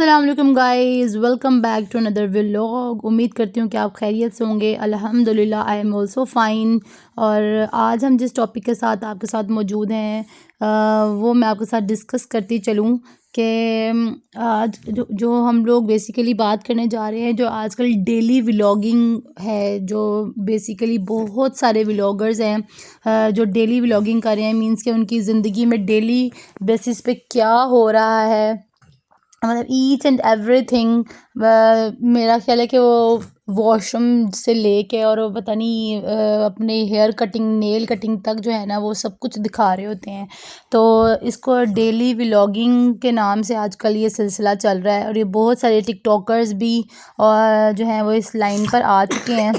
السلام علیکم guys, welcome back to اندر ولاگ۔ امید کرتی ہوں کہ آپ خیریت سے ہوں گے۔ الحمدللہ آئی ایم آلسو فائن۔ اور آج ہم جس ٹاپک کے ساتھ آپ کے ساتھ موجود ہیں وہ میں آپ کے ساتھ ڈسکس کرتی چلوں کہ آج جو ہم لوگ بیسیکلی بات کرنے جا رہے ہیں، جو آج کل ڈیلی ولاگنگ ہے، جو بیسیکلی بہت سارے ولاگرز ہیں جو ڈیلی ولاگنگ کر رہے ہیں، مینس کہ ان کی زندگی میں ڈیلی بیسس پہ کیا ہو رہا ہے، مطلب ایچ اینڈ ایوری تھنگ۔ میرا خیال ہے کہ وہ واش روم سے لے کے اور وہ پتہ نہیں اپنے ہیئر کٹنگ نیل کٹنگ تک جو ہے نا وہ سب کچھ دکھا رہے ہوتے ہیں۔ تو اس کو ڈیلی ولاگنگ کے نام سے آج کل یہ سلسلہ چل رہا ہے، اور یہ بہت سارے ٹک ٹاکرز بھی اور جو ہیں وہ اس لائن پر آ چکے ہیں،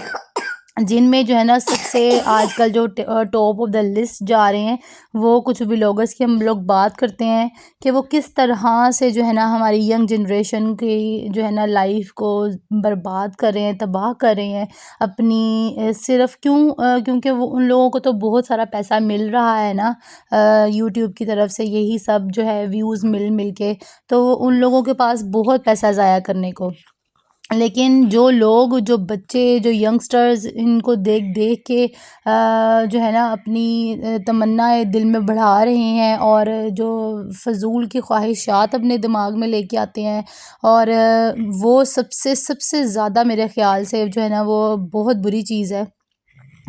جن میں جو ہے نا سب سے آج کل جو ٹاپ آف دا لسٹ جا رہے ہیں وہ کچھ ولاگرز کی ہم لوگ بات کرتے ہیں کہ وہ کس طرح سے جو ہے نا ہماری ینگ جنریشن کی جو ہے نا لائف کو برباد کر رہے ہیں، تباہ کر رہے ہیں اپنی، صرف کیونکہ وہ ان لوگوں کو تو بہت سارا پیسہ مل رہا ہے نا یوٹیوب کی طرف سے، یہی سب جو ہے ویوز مل کے، تو ان لوگوں کے پاس بہت پیسہ ضائع کرنے کو۔ لیکن جو لوگ، جو بچے، جو ینگسٹرز ان کو دیکھ کے جو ہے نا اپنی تمنا دل میں بڑھا رہے ہیں اور جو فضول کی خواہشات اپنے دماغ میں لے کے آتے ہیں، اور وہ سب سے زیادہ میرے خیال سے جو ہے نا وہ بہت بری چیز ہے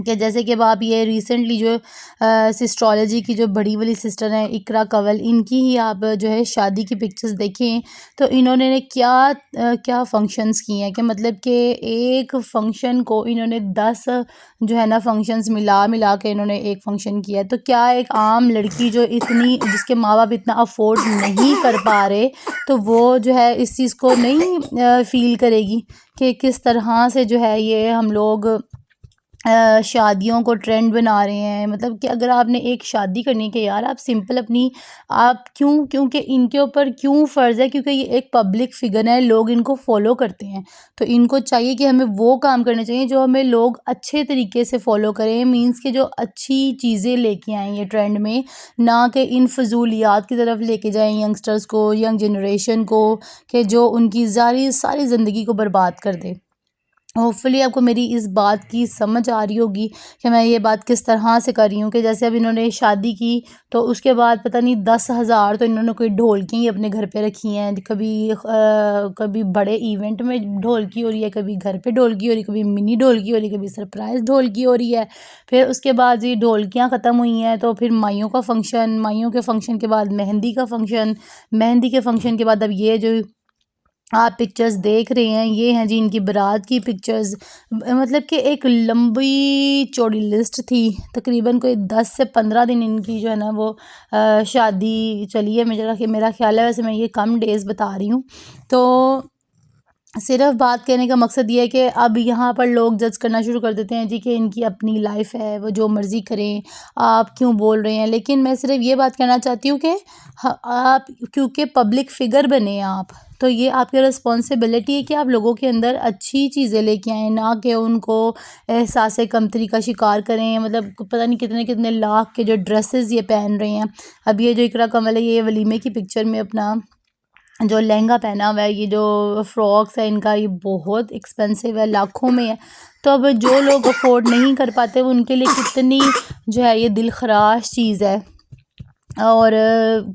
کہ جیسے کہ اب آپ یہ ریسنٹلی جو سسٹرالوجی کی جو بڑی والی سسٹر ہیں اقرا کنول، ان کی ہی آپ جو ہے شادی کی پکچرز دیکھیں تو انہوں نے کیا فنکشنز کی ہیں، کہ مطلب کہ ایک فنکشن کو انہوں نے 10 جو ہے نا فنکشنز ملا کے انہوں نے ایک فنکشن کیا ہے۔ تو کیا ایک عام لڑکی جو جس کے ماں باپ اتنا افورڈ نہیں کر پا رہے، تو وہ جو ہے اس چیز کو نہیں فیل کرے گی کہ کس طرح سے جو ہے یہ ہم لوگ شادیوں کو ٹرینڈ بنا رہے ہیں؟ مطلب کہ اگر آپ نے ایک شادی کرنی کہ یار آپ سمپل اپنی، آپ کیونکہ ان کے اوپر کیوں فرض ہے، کیونکہ یہ ایک پبلک فگر ہے، لوگ ان کو فالو کرتے ہیں، تو ان کو چاہیے کہ ہمیں وہ کام کرنے چاہیے جو ہمیں لوگ اچھے طریقے سے فالو کریں، مینس کہ جو اچھی چیزیں لے کے آئیں یہ ٹرینڈ میں، نہ کہ ان فضولیات کی طرف لے کے جائیں ینگسٹرز کو، ینگ جنریشن کو، کہ جو ان کی ساری زندگی کو برباد کر دے۔ ہوپ فلی آپ کو میری اس بات کی سمجھ آ رہی ہوگی کہ میں یہ بات کس طرح سے کر رہی ہوں، کہ جیسے اب انہوں نے شادی کی تو اس کے بعد پتہ نہیں 10,000 تو انہوں نے کوئی ڈھولکی ہی اپنے گھر پہ رکھی ہیں، کبھی بڑے ایونٹ میں ڈھولکی ہو رہی ہے، کبھی گھر پہ ڈھولکی ہو رہی ہے، کبھی منی ڈھولکی ہو رہی ہے، کبھی سرپرائز ڈھولکی ہو رہی ہے۔ پھر اس کے بعد یہ ڈھولکیاں ختم ہوئی ہیں تو پھر مائیوں کا فنکشن، مائیوں کے فنکشن کے بعد مہندی کا فنکشن، مہندی کے فنکشن کے بعد اب یہ جو آپ پکچرز دیکھ رہے ہیں یہ ہیں جی ان کی برات کی پکچرز۔ مطلب کہ ایک لمبی چوڑی لسٹ تھی، تقریباً کوئی 10 سے 15 دن ان کی جو ہے نا وہ شادی چلی ہے، میرا خیال ہے، ویسے میں یہ کم ڈیز بتا رہی ہوں۔ تو صرف بات کہنے کا مقصد یہ ہے کہ اب یہاں پر لوگ جج کرنا شروع کر دیتے ہیں جی کہ ان کی اپنی لائف ہے، وہ جو مرضی کریں، آپ کیوں بول رہے ہیں؟ لیکن میں صرف یہ بات کہنا چاہتی ہوں کہ آپ کیونکہ پبلک فگر بنے آپ، تو یہ آپ کی رسپانسبلٹی ہے کہ آپ لوگوں کے اندر اچھی چیزیں لے کے آئیں، نہ کہ ان کو احساس کمتری کا شکار کریں۔ مطلب پتہ نہیں کتنے لاکھ کے جو ڈریسز یہ پہن رہے ہیں۔ اب یہ جو اقرا کنول ہے یہ ولیمے کی پکچر میں اپنا جو لہنگا پہنا ہوا ہے، یہ جو فراکس ہے ان کا یہ بہت ایکسپینسو ہے، لاکھوں میں ہے۔ تو اب جو لوگ افورڈ نہیں کر پاتے ان کے لیے کتنی جو ہے یہ دل خراش چیز ہے، اور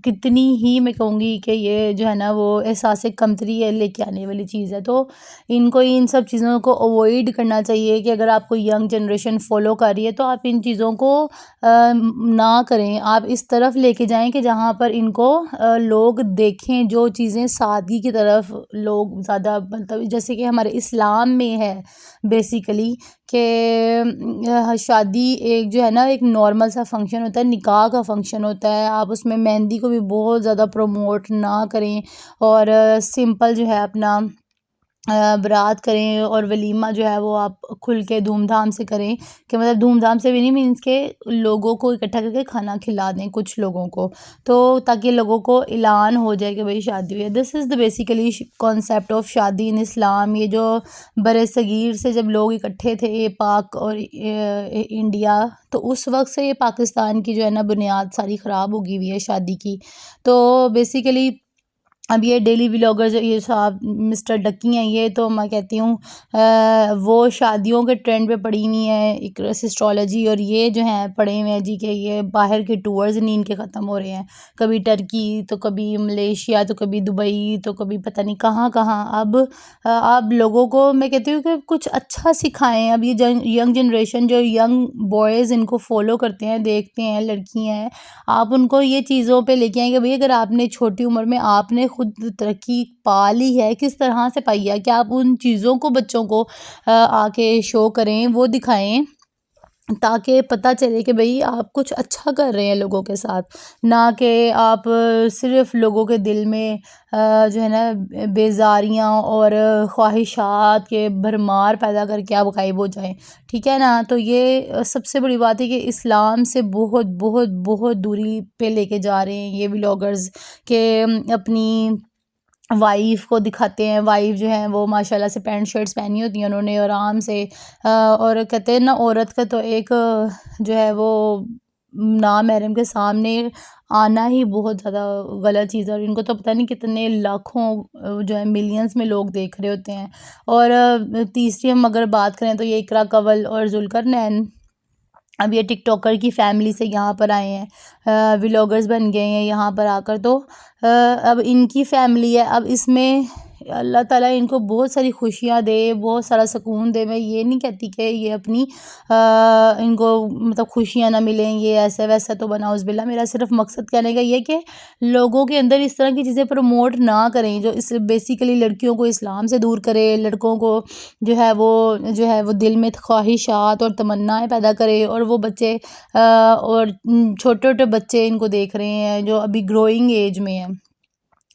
کتنی ہی میں کہوں گی کہ یہ جو ہے نا وہ احساس کمتری ہے لے کے آنے والی چیز ہے۔ تو ان کو ان سب چیزوں کو اوائڈ کرنا چاہیے کہ اگر آپ کو ینگ جنریشن فالو کر رہی ہے تو آپ ان چیزوں کو نہ کریں، آپ اس طرف لے کے جائیں کہ جہاں پر ان کو لوگ دیکھیں، جو چیزیں سادگی کی طرف لوگ زیادہ، مطلب جیسے کہ ہمارے اسلام میں ہے بیسیکلی کہ شادی ایک جو ہے نا ایک نارمل سا فنکشن ہوتا ہے، نکاح کا فنکشن ہوتا ہے، آپ اس میں مہندی کو بھی بہت زیادہ پروموٹ نہ کریں، اور سمپل جو ہے اپنا برات کریں، اور ولیمہ جو ہے وہ آپ کھل کے دھوم دھام سے کریں، کہ مطلب دھوم دھام سے بھی نہیں، مینس کہ لوگوں کو اکٹھا کر کے کھانا کھلا دیں کچھ لوگوں کو، تو تاکہ لوگوں کو اعلان ہو جائے کہ بھئی شادی ہوئی ہے۔ دس از دا بیسیکلی کانسیپٹ آف شادی ان اسلام۔ یہ جو بر صغیر سے جب لوگ اکٹھے تھے پاک اور انڈیا، تو اس وقت سے یہ پاکستان کی جو ہے نا بنیاد ساری خراب ہو گئی ہوئی ہے شادی کی۔ تو بیسیکلی اب یہ ڈیلی ولاگر جو یہ صاحب مسٹر ڈکی ہیں، یہ تو میں کہتی ہوں وہ شادیوں کے ٹرینڈ پہ پڑی ہوئی ہیں، ایک اسٹرالوجی، اور یہ جو ہیں پڑے ہوئے ہیں جی کہ یہ باہر کے ٹورز نہیں ان کے ختم ہو رہے ہیں، کبھی ٹرکی تو کبھی ملیشیا تو کبھی دبئی تو کبھی پتہ نہیں کہاں کہاں۔ اب لوگوں کو میں کہتی ہوں کہ کچھ اچھا سکھائیں۔ اب یہ ینگ جنریشن جو ینگ بوائز ان کو فالو کرتے ہیں، دیکھتے ہیں، لڑکیاں ہیں، آپ ان کو یہ چیزوں پہ لے کے آئیں کہ بھئی اگر آپ نے چھوٹی عمر میں آپ نے خود ترقی پا لی ہے، کس طرح سے پائی ہے، کہ آپ ان چیزوں کو بچوں کو آ کے شو کریں، وہ دکھائیں، تاکہ پتہ چلے کہ بھئی آپ کچھ اچھا کر رہے ہیں لوگوں کے ساتھ، نہ کہ آپ صرف لوگوں کے دل میں جو ہے نا بیزاریاں اور خواہشات کے بھرمار پیدا کر کے آپ غائب ہو جائیں، ٹھیک ہے نا۔ تو یہ سب سے بڑی بات ہے کہ اسلام سے بہت بہت بہت دوری پہ لے کے جا رہے ہیں یہ ولاگرز، کہ اپنی وائف کو دکھاتے ہیں، وائف جو ہیں وہ ماشاءاللہ سے پینٹ شرٹس پہنی ہوتی ہیں انہوں نے آرام سے، اور کہتے ہیں نا عورت کا تو ایک جو ہے وہ نامحرم کے سامنے آنا ہی بہت زیادہ غلط چیز ہے، اور ان کو تو پتہ نہیں کتنے لاکھوں جو ہے ملینز میں لوگ دیکھ رہے ہوتے ہیں۔ اور تیسری ہم اگر بات کریں تو یہ اقرا کنول اور ذوالقرنین، اب یہ ٹک ٹاکر کی فیملی سے یہاں پر آئے ہیں، ولاگرز بن گئے ہیں یہاں پر آ کر، تو اب ان کی فیملی ہے، اب اس میں اللہ تعالیٰ ان کو بہت ساری خوشیاں دے، بہت سارا سکون دے۔ میں یہ نہیں کہتی کہ یہ اپنی ان کو مطلب خوشیاں نہ ملیں، یہ ایسا ویسا تو بناؤز باللہ، میرا صرف مقصد کہنے کا یہ کہ لوگوں کے اندر اس طرح کی چیزیں پروموٹ نہ کریں جو اس بیسیکلی لڑکیوں کو اسلام سے دور کرے، لڑکوں کو جو ہے وہ دل میں خواہشات اور تمنائیں پیدا کرے، اور وہ بچے اور چھوٹے چھوٹے بچے ان کو دیکھ رہے ہیں جو ابھی گروئنگ ایج میں ہیں،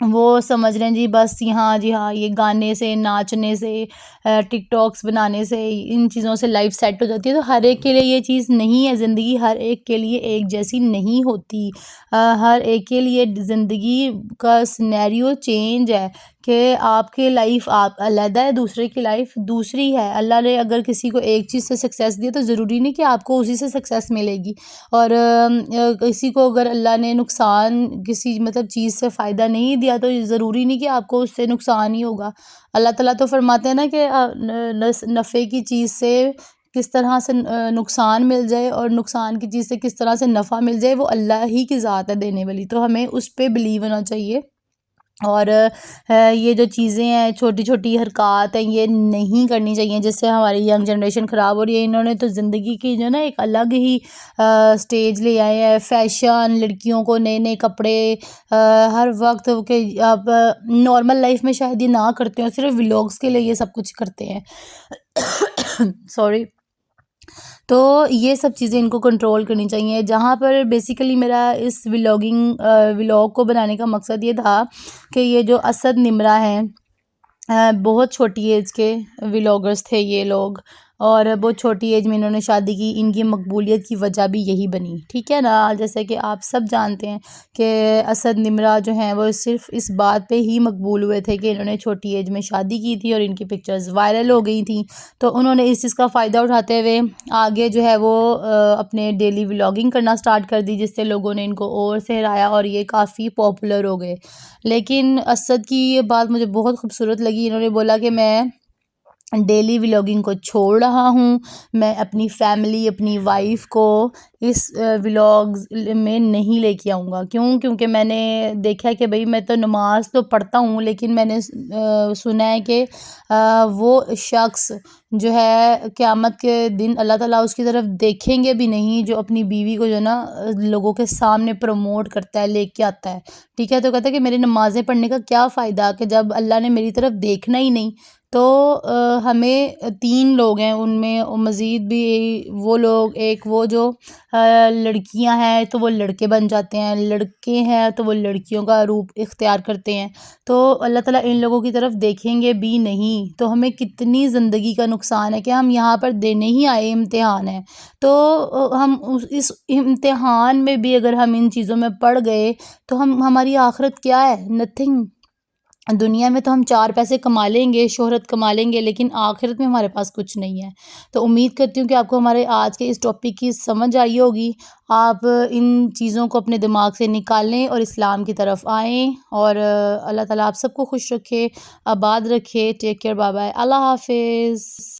وہ سمجھ رہے ہیں جی بس یہاں جی ہاں یہ گانے سے، ناچنے سے، ٹک ٹاکس بنانے سے، ان چیزوں سے لائف سیٹ ہو جاتی ہے۔ تو ہر ایک کے لیے یہ چیز نہیں ہے، زندگی ہر ایک کے لیے ایک جیسی نہیں ہوتی، ہر ایک کے لیے زندگی کا سینیریو چینج ہے، کہ آپ کی لائف آپ علیحدہ ہے، دوسرے کی لائف دوسری ہے۔ اللہ نے اگر کسی کو ایک چیز سے سکسیس دی تو ضروری نہیں کہ آپ کو اسی سے سکسیس ملے گی، اور کسی کو اگر اللہ نے نقصان کسی مطلب چیز سے فائدہ نہیں دیا تو ضروری نہیں کہ آپ کو اس سے نقصان ہی ہوگا۔ اللہ تعالیٰ تو فرماتے ہیں نا کہ نفع کی چیز سے کس طرح سے نقصان مل جائے اور نقصان کی چیز سے کس طرح سے نفع مل جائے، وہ اللہ ہی کی ذات ہے دینے والی، تو ہمیں اس پہ بلیو ہونا چاہیے۔ اور یہ جو چیزیں ہیں چھوٹی چھوٹی حرکات ہیں یہ نہیں کرنی چاہیے، جس سے ہماری ینگ جنریشن خراب ہو رہی ہے۔ انہوں نے تو زندگی کی جو نا ایک الگ ہی سٹیج لے آئے ہیں، فیشن، لڑکیوں کو نئے نئے کپڑے ہر وقت، کہ اب نارمل لائف میں شاید یہ نہ کرتے ہوں، صرف ولاگس کے لیے یہ سب کچھ کرتے ہیں سوری۔ تو یہ سب چیزیں ان کو کنٹرول کرنی چاہیے۔ جہاں پر بیسیکلی میرا اس ولاگ کو بنانے کا مقصد یہ تھا کہ یہ جو اسد نمرہ ہیں، بہت چھوٹی ایج کے ولاگرز تھے یہ لوگ، اور بہت چھوٹی ایج میں انہوں نے شادی کی، ان کی مقبولیت کی وجہ بھی یہی بنی، ٹھیک ہے نا۔ جیسے کہ آپ سب جانتے ہیں کہ اسد نمرہ جو ہیں وہ صرف اس بات پہ ہی مقبول ہوئے تھے کہ انہوں نے چھوٹی ایج میں شادی کی تھی اور ان کی پکچرز وائرل ہو گئی تھیں، تو انہوں نے اس چیز کا فائدہ اٹھاتے ہوئے آگے جو ہے وہ اپنے ڈیلی ولاگنگ کرنا سٹارٹ کر دی، جس سے لوگوں نے ان کو اور سہرایا اور یہ کافی پاپولر ہو گئے۔ لیکن اسد کی یہ بات مجھے بہت خوبصورت لگی، انہوں نے بولا کہ میں ڈیلی ولاگنگ کو چھوڑ رہا ہوں، میں اپنی فیملی، اپنی وائف کو اس ولاگز میں نہیں لے کے آؤں گا۔ کیونکہ میں نے دیکھا ہے کہ بھئی میں تو نماز تو پڑھتا ہوں، لیکن میں نے سنا ہے کہ وہ شخص جو ہے قیامت کے دن اللہ تعالیٰ اس کی طرف دیکھیں گے بھی نہیں جو اپنی بیوی کو جو نا لوگوں کے سامنے پروموٹ کرتا ہے، لے کے آتا ہے، ٹھیک ہے۔ تو کہتا ہے کہ میری نمازیں پڑھنے کا کیا فائدہ کہ جب اللہ نے میری طرف دیکھنا ہی نہیں۔ تو ہمیں 3 لوگ ہیں، ان میں مزید بھی وہ لوگ، ایک وہ جو لڑکیاں ہیں تو وہ لڑکے بن جاتے ہیں، لڑکے ہیں تو وہ لڑکیوں کا روپ اختیار کرتے ہیں، تو اللہ تعالیٰ ان لوگوں کی طرف دیکھیں گے بھی نہیں۔ تو ہمیں کتنی زندگی کا نقصان ہے کہ ہم یہاں پر دینے ہی آئے، امتحان ہے، تو ہم اس امتحان میں بھی اگر ہم ان چیزوں میں پڑ گئے تو ہماری آخرت کیا ہے؟ نتھنگ۔ دنیا میں تو ہم 4 پیسے کما لیں گے، شہرت کما لیں گے، لیکن آخرت میں ہمارے پاس کچھ نہیں ہے۔ تو امید کرتی ہوں کہ آپ کو ہمارے آج کے اس ٹاپک کی سمجھ آئی ہوگی۔ آپ ان چیزوں کو اپنے دماغ سے نکالیں اور اسلام کی طرف آئیں، اور اللہ تعالیٰ آپ سب کو خوش رکھے، آباد رکھے۔ ٹیک کیئر، بائے بائے، اللہ حافظ۔